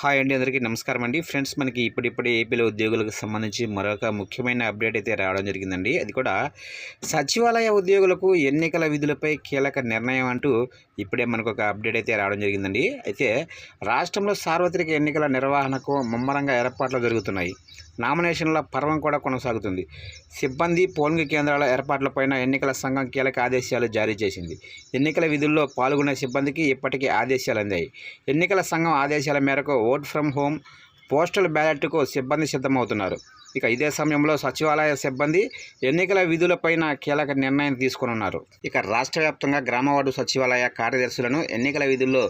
Hi అండి, అందరికీ నమస్కారం అండి. ఫ్రెండ్స్, మనకి ఇప్పుడిప్పుడే ఏపీలో ఉద్యోగులకు సంబంధించి మరొక ముఖ్యమైన అప్డేట్ అయితే రావడం జరిగిందండి. అది కూడా సచివాలయ ఉద్యోగులకు ఎన్నికల విధులపై కీలక నిర్ణయం అంటూ ఇప్పుడే మనకు ఒక అప్డేట్ అయితే రావడం జరిగిందండి. అయితే రాష్ట్రంలో సార్వత్రిక ఎన్నికల నిర్వహణకు ముమ్మరంగా ఏర్పాట్లు జరుగుతున్నాయి. నామినేషన్ల పర్వం కూడా కొనసాగుతుంది. సిబ్బంది పోలింగ్ కేంద్రాల ఏర్పాట్లపైన ఎన్నికల సంఘం కీలక ఆదేశాలు జారీ చేసింది. ఎన్నికల విధుల్లో పాల్గొనే సిబ్బందికి ఇప్పటికే ఆదేశాలు అందాయి. ఎన్నికల సంఘం ఆదేశాల మేరకు ఓట్ ఫ్రమ్ హోమ్, పోస్టల్ బ్యాలెట్కు సిబ్బంది సిద్ధమవుతున్నారు. ఇక ఇదే సమయంలో సచివాలయ సిబ్బంది ఎన్నికల విధులపైన కీలక నిర్ణయం తీసుకున్నారు. ఇక రాష్ట్ర వ్యాప్తంగా గ్రామవార్డు సచివాలయ కార్యదర్శులను ఎన్నికల విధుల్లో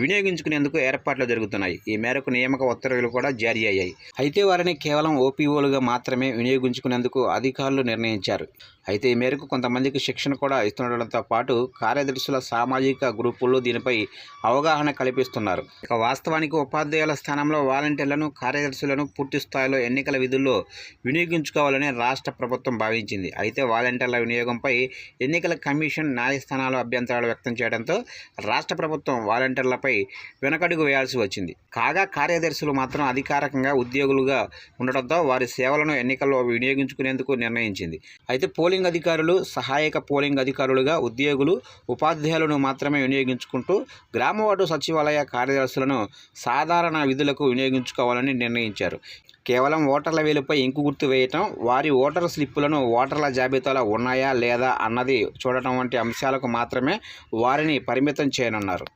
వినియోగించుకునేందుకు ఏర్పాట్లు జరుగుతున్నాయి. ఈ మేరకు నియామక ఉత్తర్వులు కూడా జారీ అయ్యాయి. అయితే వారిని కేవలం ఓపీఓలుగా మాత్రమే వినియోగించుకునేందుకు అధికారులు నిర్ణయించారు. అయితే ఈ మేరకు కొంతమందికి శిక్షణ కూడా ఇస్తుండటంతో పాటు కార్యదర్శుల సామాజిక గ్రూపుల్లో దీనిపై అవగాహన కల్పిస్తున్నారు. ఇక వాస్తవానికి ఉపాధ్యాయుల స్థానంలో వాలంటీర్లను, కార్యదర్శులను పూర్తి స్థాయిలో ఎన్నికల విధుల్లో వినియోగించుకోవాలని రాష్ట్ర ప్రభుత్వం భావించింది. అయితే వాలంటీర్ల వినియోగంపై ఎన్నికల కమిషన్ న్యాయస్థానాలు అభ్యంతరాలు వ్యక్తం చేయడంతో రాష్ట్ర ప్రభుత్వం వాలంటీర్లపై వెనకడుగు వేయాల్సి వచ్చింది. కాగా కార్యదర్శులు మాత్రం అధికారికంగా ఉద్యోగులుగా ఉండటంతో వారి సేవలను ఎన్నికల్లో వినియోగించుకునేందుకు నిర్ణయించింది. అయితే పోలింగ్ అధికారులు, సహాయక పోలింగ్ అధికారులుగా ఉద్యోగులు, ఉపాధ్యాయులను మాత్రమే వినియోగించుకుంటూ గ్రామవార్డు సచివాలయ కార్యదర్శులను సాధారణ విధులకు వినియోగించుకోవాలని నిర్ణయించారు. కేవలం ఓటర్ల వేలుపై ఇంకు గుర్తు వేయటం, వారి ఓటర్ స్లిప్పులను ఓటర్ల జాబితాలో ఉన్నాయా లేదా అన్నది చూడటం వంటి అంశాలకు మాత్రమే వారిని పరిమితం చేయనున్నారు.